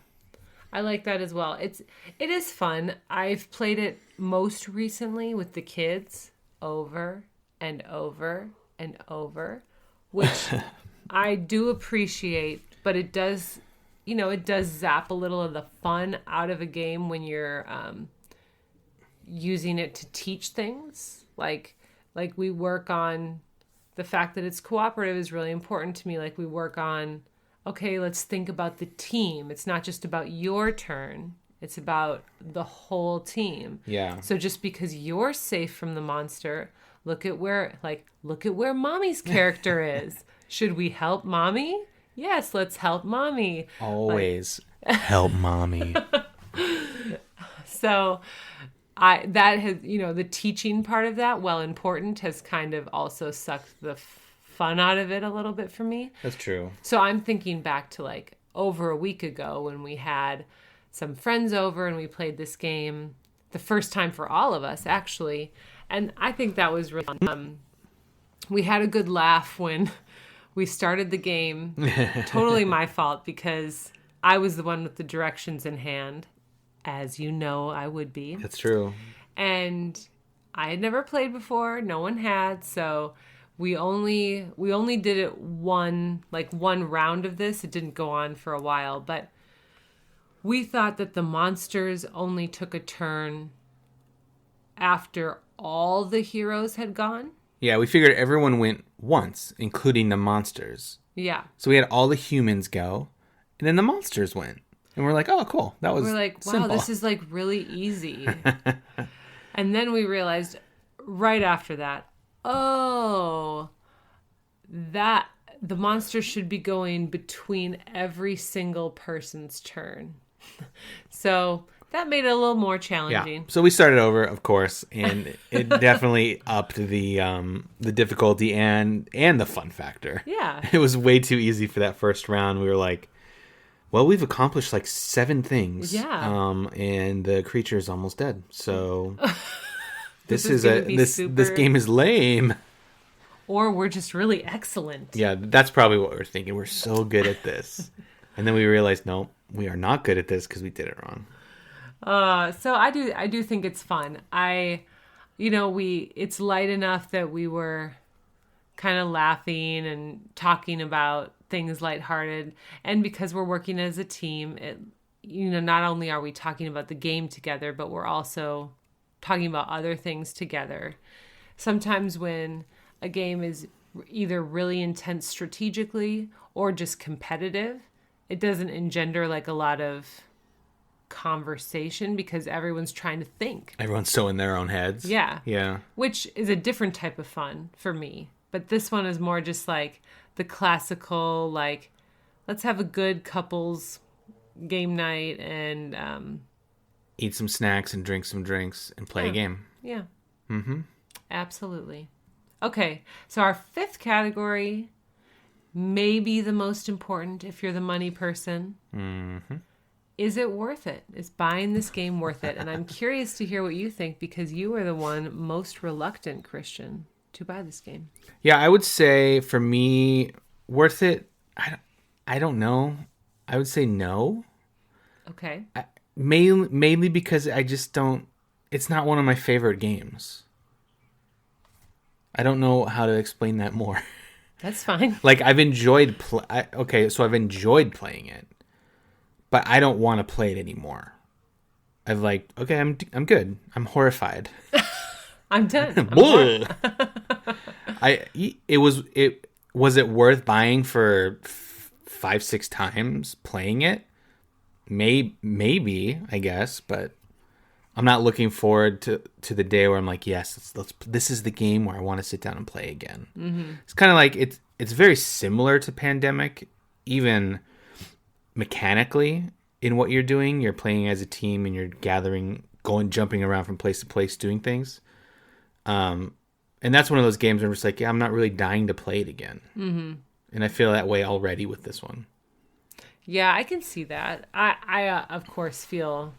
Speaker 2: I like that as well. It is fun. I've played it most recently with the kids over and over and over, which I do appreciate, but it does zap a little of the fun out of a game when you're using it to teach things. Like we work on the fact that it's cooperative is really important to me. Like we work on, okay, let's think about the team. It's not just about your turn. It's about the whole team.
Speaker 1: Yeah.
Speaker 2: So just because you're safe from the monster, look at where Mommy's character is. Should we help Mommy? Yes, let's help Mommy.
Speaker 1: Always help Mommy.
Speaker 2: So that has, the teaching part of that, while important, has kind of also sucked the fun out of it a little bit for me.
Speaker 1: That's true.
Speaker 2: So I'm thinking back to like over a week ago when we had some friends over and we played this game the first time for all of us, actually. And I think that was really fun. We had a good laugh when we started the game. Totally my fault because I was the one with the directions in hand, as you know I would be.
Speaker 1: That's true.
Speaker 2: And I had never played before. No one had. So we only did it one round of this. It didn't go on for a while. But we thought that the monsters only took a turn after all the heroes had gone.
Speaker 1: Yeah, we figured everyone went once, including the monsters.
Speaker 2: Yeah.
Speaker 1: So we had all the humans go, and then the monsters went. And we're like, oh, cool. That was
Speaker 2: wow,
Speaker 1: simple.
Speaker 2: This is like really easy. And then we realized right after that, that the monster should be going between every single person's turn. So that made it a little more challenging.
Speaker 1: Yeah. So we started over, of course, and it definitely upped the difficulty and the fun factor.
Speaker 2: Yeah.
Speaker 1: It was way too easy for that first round. We were like, well, we've accomplished like 7 things.
Speaker 2: Yeah.
Speaker 1: And the creature is almost dead. So this game is lame.
Speaker 2: Or we're just really excellent.
Speaker 1: Yeah, that's probably what we're thinking. We're so good at this. And then we realized, no, we are not good at this because we did it wrong.
Speaker 2: So I do think it's fun. It's light enough that we were kind of laughing and talking about things lighthearted. And because we're working as a team, not only are we talking about the game together, but we're also talking about other things together. Sometimes when a game is either really intense strategically or just competitive, it doesn't engender like a lot of conversation because everyone's trying to think.
Speaker 1: Everyone's so in their own heads.
Speaker 2: Yeah.
Speaker 1: Yeah.
Speaker 2: Which is a different type of fun for me. But this one is more just like the classical, like, let's have a good couples game night and
Speaker 1: eat some snacks and drink some drinks and play a game.
Speaker 2: Yeah. Mm-hmm. Absolutely. Okay, so our fifth category may be the most important if you're the money person. Mm-hmm. Is it worth it? Is buying this game worth it? And I'm curious to hear what you think because you are the one most reluctant, Christian, to buy this game.
Speaker 1: Yeah, I would say for me, worth it. I don't know. I would say no.
Speaker 2: Okay.
Speaker 1: Mainly because I just don't. It's not one of my favorite games. I don't know how to explain that more.
Speaker 2: That's fine.
Speaker 1: Like I've enjoyed I've enjoyed playing it, but I don't want to play it anymore. I'm good. I'm horrified.
Speaker 2: I'm done.
Speaker 1: Was it worth buying for 5-6 times playing it? Maybe, I guess, but I'm not looking forward to the day where I'm like, yes, this is the game where I want to sit down and play again. Mm-hmm. It's kind of like it's very similar to Pandemic, even mechanically in what you're doing. You're playing as a team and you're jumping around from place to place, doing things. And that's one of those games where I'm just like, yeah, I'm not really dying to play it again. Mm-hmm. And I feel that way already with this one.
Speaker 2: Yeah, I can see that. I of course feel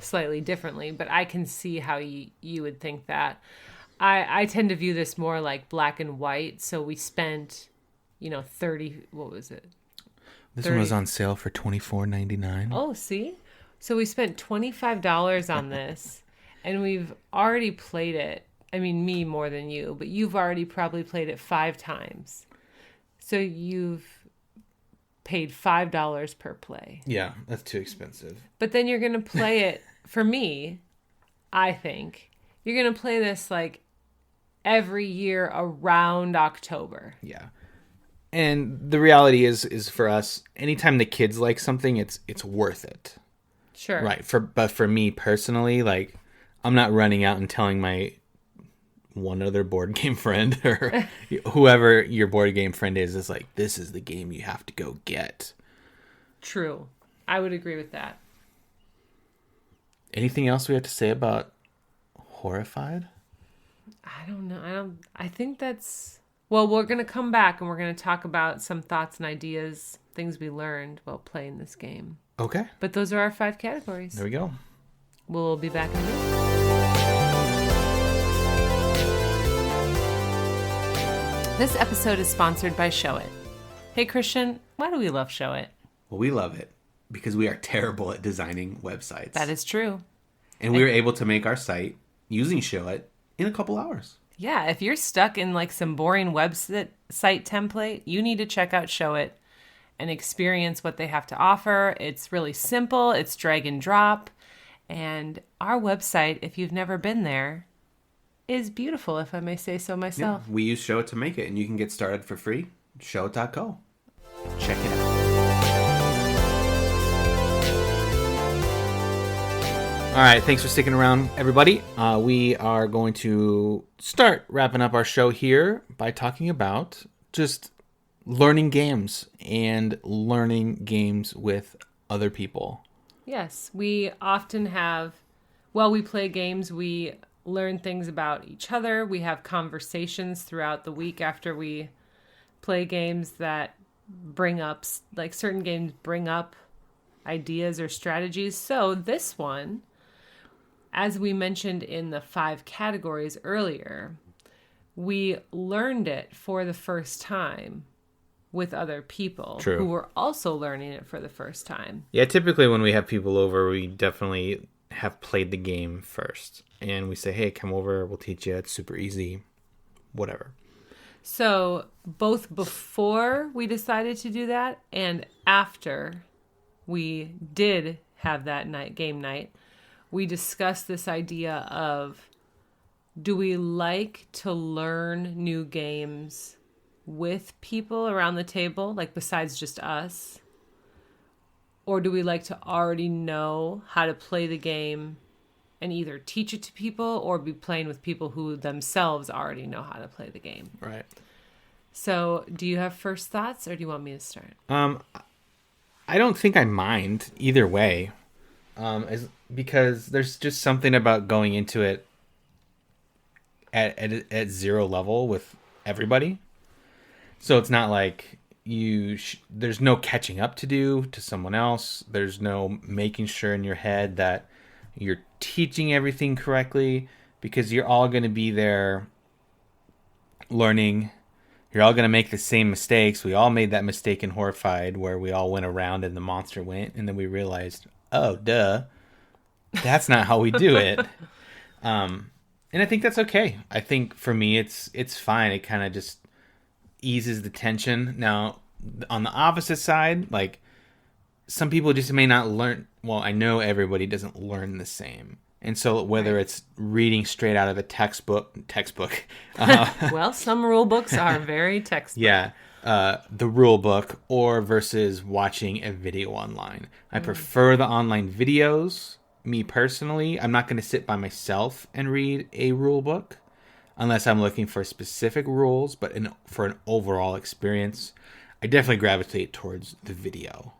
Speaker 2: slightly differently, but I can see how you would think that. I tend to view this more like black and white. So we spent, 30, what was it?
Speaker 1: This one was on sale for $24.99.
Speaker 2: Oh, see? So we spent $25 on this and we've already played it. I mean, me more than you, but you've already probably played it 5 times. So you've paid $5 per play.
Speaker 1: Yeah, that's too expensive.
Speaker 2: But then you're going to play it, for me, I think, you're going to play this like every year around October.
Speaker 1: Yeah. And the reality is for us, anytime the kids like something, it's worth it.
Speaker 2: Sure.
Speaker 1: Right. But for me personally, like I'm not running out and telling my one other board game friend or whoever your board game friend is like, this is the game you have to go get.
Speaker 2: True. I would agree with that.
Speaker 1: Anything else we have to say about Horrified?
Speaker 2: I don't know. I think that's... Well, we're going to come back and we're going to talk about some thoughts and ideas, things we learned while playing this game.
Speaker 1: Okay.
Speaker 2: But those are our 5 categories.
Speaker 1: There we go.
Speaker 2: We'll be back in a minute. This episode is sponsored by Show It. Hey, Christian, why do we love Show It?
Speaker 1: Well, we love it because we are terrible at designing websites.
Speaker 2: That is true.
Speaker 1: And we were able to make our site using Show It in a couple hours.
Speaker 2: Yeah, if you're stuck in like some boring website template, you need to check out Show It and experience what they have to offer. It's really simple. It's drag and drop. And our website, if you've never been there, is beautiful, if I may say so myself.
Speaker 1: Yeah, we use Show It to make it, and you can get started for free. Showit.co. Check it out. All right, thanks for sticking around, everybody. We are going to start wrapping up our show here by talking about just learning games and learning games with other people.
Speaker 2: Yes, we often have, while we play games, we learn things about each other. We have conversations throughout the week after we play games that bring up, like certain games bring up ideas or strategies. So this one, as we mentioned in the 5 categories earlier, we learned it for the first time with other people.
Speaker 1: True.
Speaker 2: Who were also learning it for the first time.
Speaker 1: Yeah, typically when we have people over, we definitely have played the game first. And we say, hey, come over, we'll teach you. It's super easy, whatever.
Speaker 2: So both before we decided to do that and after we did have that game night, we discussed this idea of, do we like to learn new games with people around the table, like besides just us? Or do we like to already know how to play the game and either teach it to people or be playing with people who themselves already know how to play the game?
Speaker 1: Right.
Speaker 2: So do you have first thoughts or do you want me to start?
Speaker 1: I don't think I mind either way, because there's just something about going into it at zero level with everybody. So it's not like there's no catching up to do to someone else. There's no making sure in your head that you're teaching everything correctly, because you're all going to be there learning. You're all going to make the same mistakes. We all made that mistake in Horrified where we all went around and the monster went, and then we realized, oh, duh, that's not how we do it. And I think that's okay. I think for me, it's fine. It kind of just eases the tension. Now, on the opposite side, like, some people just may not learn. Well, I know everybody doesn't learn the same. And so whether it's reading straight out of a textbook.
Speaker 2: Well, some rule books are very textbook.
Speaker 1: Yeah. The rule book, or versus watching a video online. I prefer the online videos. Me personally, I'm not going to sit by myself and read a rule book unless I'm looking for specific rules, but for an overall experience, I definitely gravitate towards the video,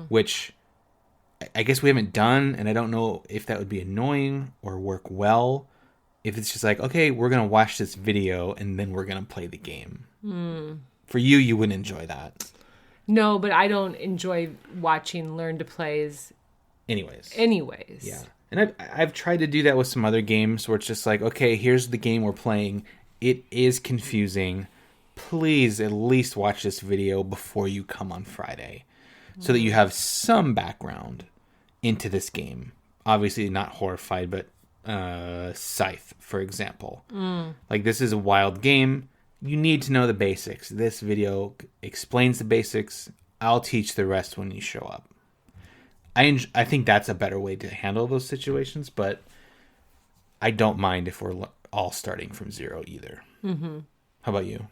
Speaker 1: which I guess we haven't done, and I don't know if that would be annoying or work well. If it's just like, okay, we're going to watch this video and then we're going to play the game. For you, you wouldn't enjoy that.
Speaker 2: No, but I don't enjoy watching learn to plays
Speaker 1: Anyways.
Speaker 2: Yeah.
Speaker 1: And I've tried to do that with some other games where it's just like, okay, here's the game we're playing. It is confusing. Please at least watch this video before you come on Friday so that you have some background into this game. Obviously not Horrified, but Scythe, for example. Like, this is a wild game. You need to know the basics. This video explains the basics. I'll teach the rest when you show up. I think that's a better way to handle those situations, but I don't mind if we're all starting from zero either. How about you?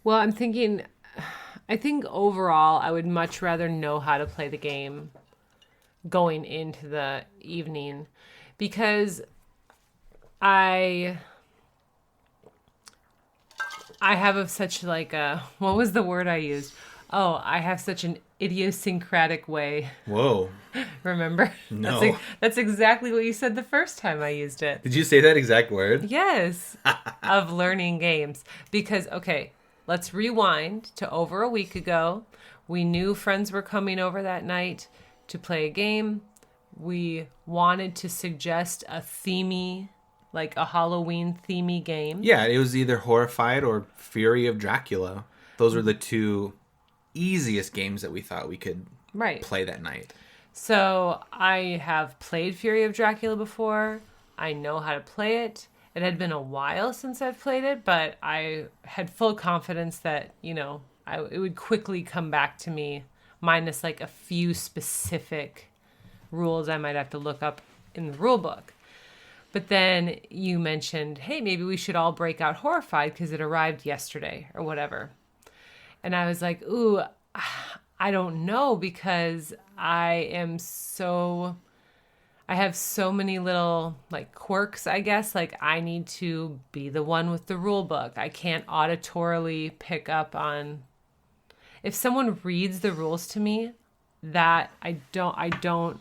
Speaker 2: Well, I think overall I would much rather know how to play the game going into the evening, because I have such like a, what was the word I used? Oh, I have such an idiosyncratic way.
Speaker 1: Whoa.
Speaker 2: Remember?
Speaker 1: No.
Speaker 2: That's exactly what you said the first time I used it.
Speaker 1: Did you say that exact word?
Speaker 2: Yes. Of learning games. Because, okay, let's rewind to over a week ago. We knew friends were coming over that night to play a game. We wanted to suggest a themey, like a Halloween themey game.
Speaker 1: Yeah, it was either Horrified or Fury of Dracula. Those are the two easiest games that we thought we could play that night.
Speaker 2: So I have played Fury of Dracula before. I know how to play it. It had been a while since I've played it, but I had full confidence that, it would quickly come back to me, minus like a few specific rules I might have to look up in the rule book. But then you mentioned, hey, maybe we should all break out Horrified because it arrived yesterday or whatever. And I was like, ooh, I don't know, because I have so many little like quirks, I guess. Like, I need to be the one with the rule book. I can't auditorily pick up on, if someone reads the rules to me, that I don't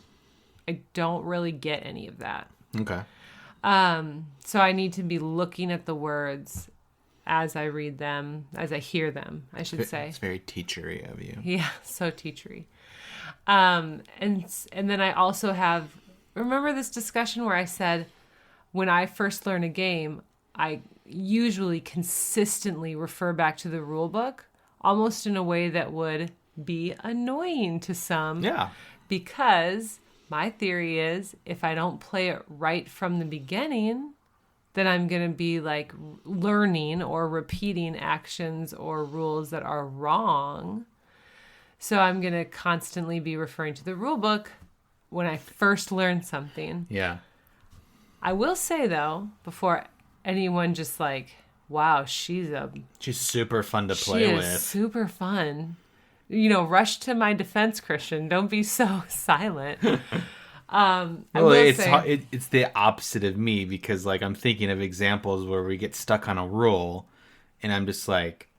Speaker 2: really get any of that.
Speaker 1: Okay.
Speaker 2: So I need to be looking at the words as I read them, as I hear them, I should say.
Speaker 1: It's very teachery of you.
Speaker 2: Yeah, so teachery. And then I also remember this discussion where I said, when I first learn a game, I usually consistently refer back to the rule book, almost in a way that would be annoying to some.
Speaker 1: Yeah.
Speaker 2: Because my theory is, if I don't play it right from the beginning, then I'm going to be like learning or repeating actions or rules that are wrong. So I'm going to constantly be referring to the rule book when I first learn something.
Speaker 1: Yeah.
Speaker 2: I will say, though, before anyone just like, wow, she's
Speaker 1: super fun to play with.
Speaker 2: Super fun. rush to my defense, Christian. Don't be so silent. I
Speaker 1: Well,
Speaker 2: will
Speaker 1: it's
Speaker 2: say,
Speaker 1: it's the opposite of me because like I'm thinking of examples where we get stuck on a rule, and I'm just like,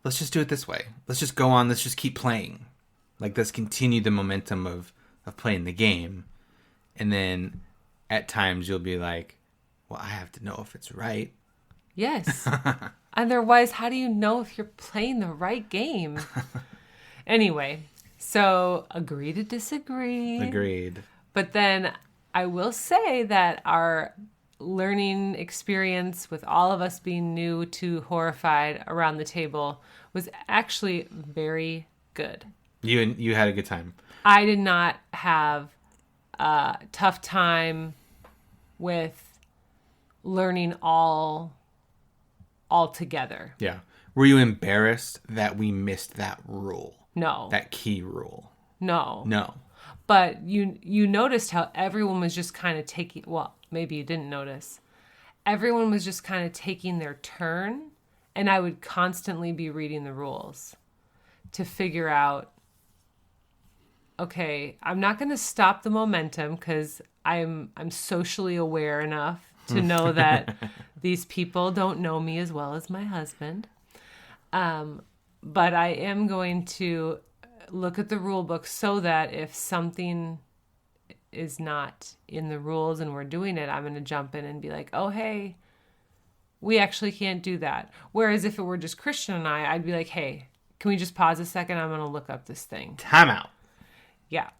Speaker 1: let's just do it this way. Let's just go on. Let's just keep playing. Like let's continue the momentum of playing the game, and then at times you'll be like, well, I have to know if it's right.
Speaker 2: yes. Otherwise, how do you know if you're playing the right game? Anyway, so agree to disagree.
Speaker 1: Agreed.
Speaker 2: But then I will say that our learning experience with all of us being new to Horrified around the table was actually very good.
Speaker 1: You had a good time.
Speaker 2: I did not have a tough time with learning all together.
Speaker 1: Yeah. Were you embarrassed that we missed that rule?
Speaker 2: No.
Speaker 1: That key rule?
Speaker 2: No.
Speaker 1: No.
Speaker 2: But you noticed how everyone was just kind of taking, well, maybe you didn't notice. Everyone was just kind of taking their turn, and I would constantly be reading the rules to figure out, okay, I'm not going to stop the momentum because I'm socially aware enough to know that these people don't know me as well as my husband. But I am going to look at the rule book so that if something is not in the rules and we're doing it, I'm going to jump in and be like, oh, hey, we actually can't do that. Whereas if it were just Christian and I'd be like, hey, can we just pause a second? I'm going to look up this thing.
Speaker 1: Time out.
Speaker 2: Yeah.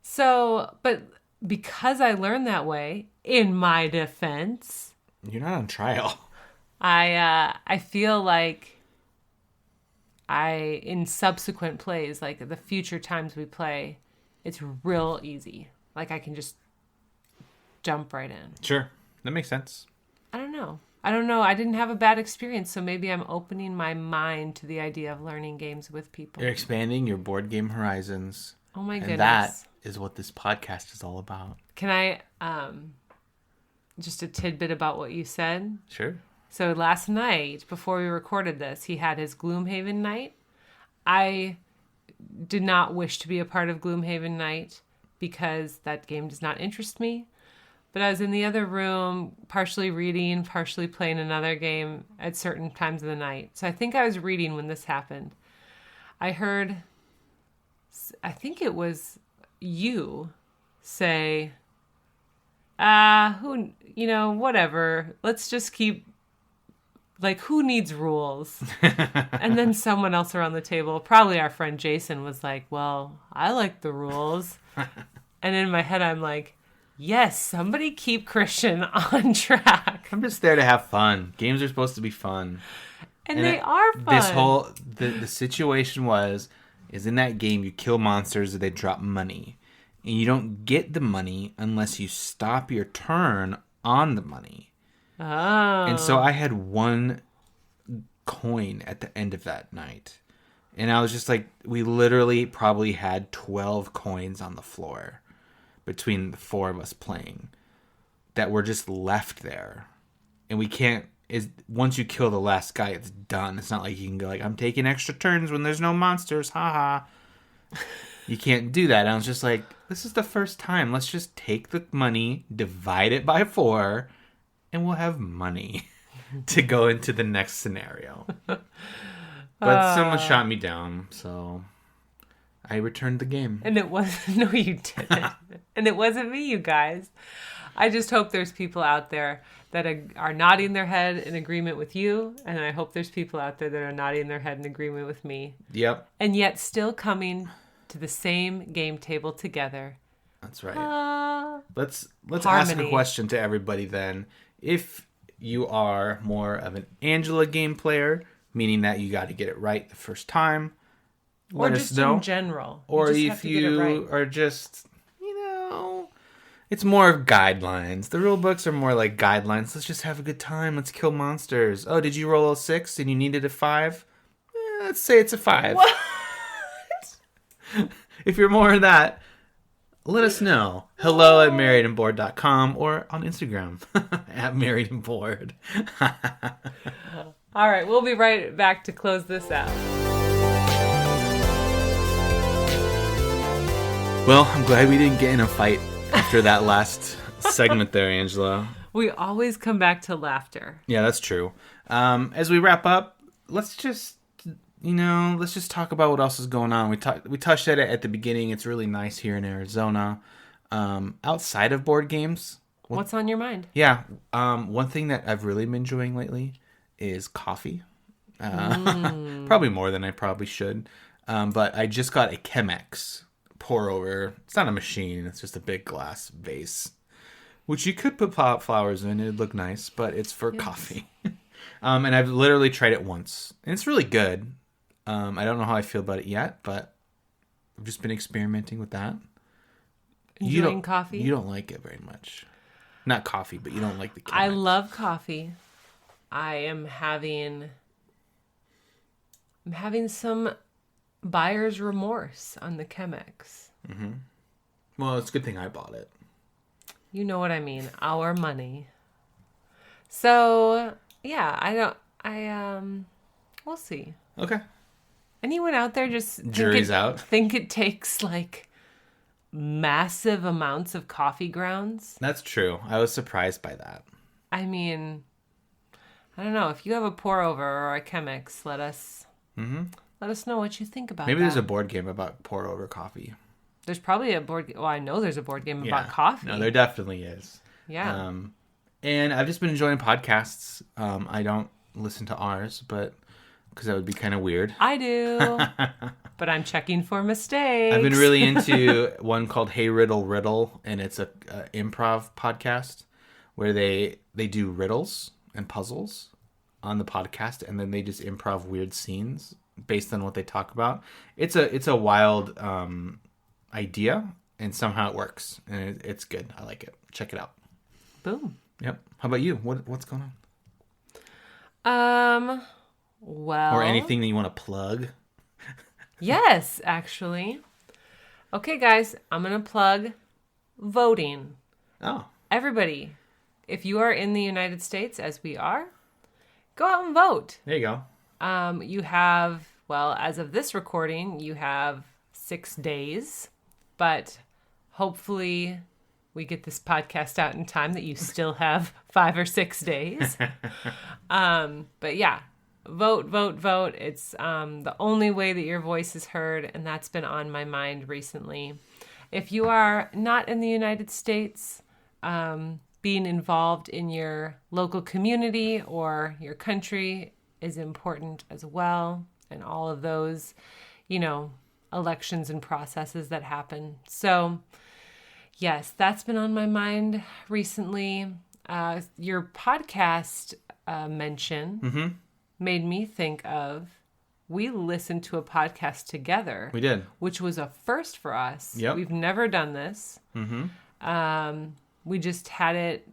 Speaker 2: So, but because I learned that way, in my defense,
Speaker 1: You're not on trial.
Speaker 2: I feel like in subsequent plays, like the future times we play, it's real easy. Like I can just jump right in.
Speaker 1: Sure. That makes sense.
Speaker 2: I don't know. I didn't have a bad experience, so maybe I'm opening my mind to the idea of learning games with people.
Speaker 1: You're expanding your board game horizons.
Speaker 2: Oh my goodness.
Speaker 1: And that is what this podcast is all about.
Speaker 2: Can I just a tidbit about what you said?
Speaker 1: Sure.
Speaker 2: So last night, before we recorded this, he had his Gloomhaven night. I did not wish to be a part of Gloomhaven night because that game does not interest me. But I was in the other room, partially reading, partially playing another game at certain times of the night. So I think I was reading when this happened. I heard, I think it was you say, whatever. Let's just keep, like, who needs rules? And then someone else around the table, probably our friend Jason, was like, well, I like the rules. And in my head, I'm like, yes, somebody keep Christian on track.
Speaker 1: I'm just there to have fun. Games are supposed to be fun.
Speaker 2: And they are fun.
Speaker 1: This whole, the situation is in that game you kill monsters or they drop money. And you don't get the money unless you stop your turn on the money.
Speaker 2: Oh.
Speaker 1: And so I had one coin at the end of that night. And I was just like, we literally probably had 12 coins on the floor between the four of us playing that were just left there. And we can't, once you kill the last guy, it's done. It's not like you can go like, I'm taking extra turns when there's no monsters. Haha. You can't do that. And I was just like, this is the first time. Let's just take the money, divide it by 4, and we'll have money to go into the next scenario. But someone shot me down, so I returned the game.
Speaker 2: And it wasn't, no, you didn't. And it wasn't me, you guys. I just hope there's people out there that are nodding their head in agreement with you. And I hope there's people out there that are nodding their head in agreement with me.
Speaker 1: Yep.
Speaker 2: And yet still coming to the same game table together.
Speaker 1: That's right. Let's ask
Speaker 2: harmony.
Speaker 1: a question to everybody then. If you are more of an Angela game player, meaning that you got to get it right the first time,
Speaker 2: or
Speaker 1: let
Speaker 2: just
Speaker 1: us know.
Speaker 2: in general.
Speaker 1: Or
Speaker 2: you
Speaker 1: if you are just, it's more of guidelines. The rule books are more like guidelines. Let's just have a good time. Let's kill monsters. Oh, did you roll a 6 and you needed a 5? Let's say it's a 5.
Speaker 2: What?
Speaker 1: If you're more of that, let us know. Hello@marriedandbored.com or on Instagram at marriedandbored.
Speaker 2: All right, we'll be right back to close this out.
Speaker 1: Well, I'm glad we didn't get in a fight after that last segment there, Angela.
Speaker 2: We always come back to laughter.
Speaker 1: Yeah, that's true. As we wrap up, let's just talk about what else is going on. We touched at it at the beginning. It's really nice here in Arizona. Outside of board games,
Speaker 2: What's on your mind?
Speaker 1: yeah. One thing that I've really been enjoying lately is coffee. Probably more than I probably should. But I just got a Chemex pour over. It's not a machine. It's just a big glass vase, which you could put flowers in. It'd look nice, but it's for coffee. And I've literally tried it once, and it's really good. I don't know how I feel about it yet, but I've just been experimenting with that.
Speaker 2: Enjoying coffee?
Speaker 1: You don't like it very much. Not coffee, but you don't like the Chemex.
Speaker 2: I love coffee. I am having some buyer's remorse on the Chemex.
Speaker 1: Mm-hmm. Well, it's a good thing I bought it.
Speaker 2: You know what I mean. Our money. So, yeah, we'll see.
Speaker 1: Okay.
Speaker 2: Anyone out there just
Speaker 1: Jury's out.
Speaker 2: Think it takes like massive amounts of coffee grounds?
Speaker 1: That's true. I was surprised by that.
Speaker 2: I mean, I don't know. If you have a pour over or a Chemex, let us know what you think about
Speaker 1: Maybe
Speaker 2: that.
Speaker 1: there's a board game about pour over coffee.
Speaker 2: There's probably a board game. Well, I know there's a board game about coffee.
Speaker 1: No, there definitely is.
Speaker 2: Yeah.
Speaker 1: And I've just been enjoying podcasts. I don't listen to ours, but because that would be kind of weird.
Speaker 2: I do. But I'm checking for mistakes.
Speaker 1: I've been really into one called Hey Riddle Riddle, and it's a improv podcast where they do riddles and puzzles on the podcast, and then they just improv weird scenes based on what they talk about. It's a wild idea, and somehow it works, and it's good. I like it. Check it out.
Speaker 2: Boom.
Speaker 1: Yep. How about you? What's going
Speaker 2: on? Well,
Speaker 1: or anything that you want to plug?
Speaker 2: Yes, actually. Okay, guys, I'm going to plug voting.
Speaker 1: Oh.
Speaker 2: Everybody, if you are in the United States, as we are, go out and vote.
Speaker 1: There you go.
Speaker 2: You have, well, as of this recording, you have 6 days, but hopefully we get this podcast out in time that you still have 5 or 6 days. But yeah, vote. It's the only way that your voice is heard, and that's been on my mind recently. If you are not in the United States, being involved in your local community or your country is important as well, and all of those, elections and processes that happen. So, yes, that's been on my mind recently. Your podcast mention made me think of, we listened to a podcast together.
Speaker 1: We did.
Speaker 2: Which was a first for us.
Speaker 1: Yep.
Speaker 2: We've never done this. We just had it,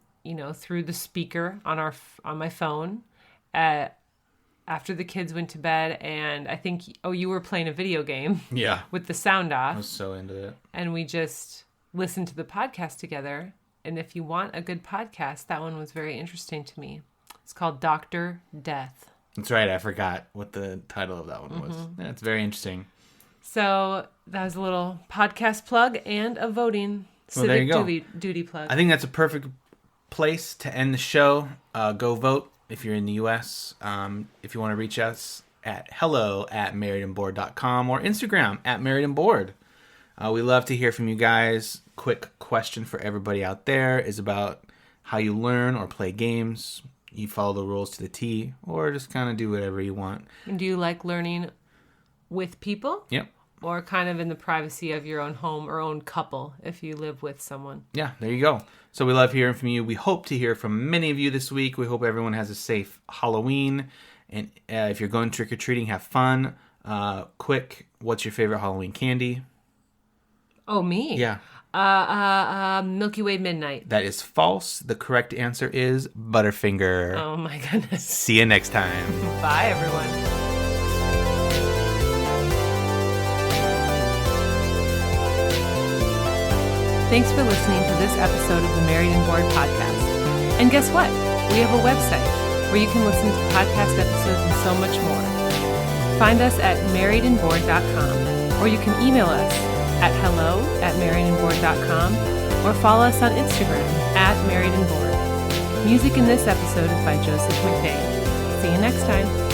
Speaker 2: through the speaker on my phone after the kids went to bed, and I think, you were playing a video game.
Speaker 1: Yeah.
Speaker 2: With the sound off.
Speaker 1: I was so into it.
Speaker 2: And we just listened to the podcast together. And if you want a good podcast, that one was very interesting to me. It's called Dr. Death.
Speaker 1: That's right. I forgot what the title of that one was. Yeah, it's very interesting.
Speaker 2: So that was a little podcast plug and a voting civic duty plug.
Speaker 1: I think that's a perfect place to end the show. Go vote if you're in the U.S. If you want to reach us at hello@marriedandbored.com or Instagram @marriedandbored. We love to hear from you guys. Quick question for everybody out there is about how you learn or play games. You follow the rules to the T, or just kind of do whatever you want.
Speaker 2: And do you like learning with people?
Speaker 1: Yep.
Speaker 2: Or kind of in the privacy of your own home or own couple if you live with someone?
Speaker 1: Yeah, there you go. So we love hearing from you. We hope to hear from many of you this week. We hope everyone has a safe Halloween. And if you're going trick-or-treating, have fun. Quick, what's your favorite Halloween candy?
Speaker 2: Oh, me?
Speaker 1: Yeah.
Speaker 2: Milky Way Midnight.
Speaker 1: That is false. The correct answer is Butterfinger.
Speaker 2: Oh my goodness.
Speaker 1: See you next time.
Speaker 2: Bye, everyone. Thanks for listening to this episode of the Married and Bored podcast. And guess what? We have a website, where you can listen to podcast episodes and so much more. Find us at marriedandbored.com, or you can email us at hello@marriedandbored.com, or follow us on Instagram at marriedandbored. Music in this episode is by Joseph McVeigh. See you next time.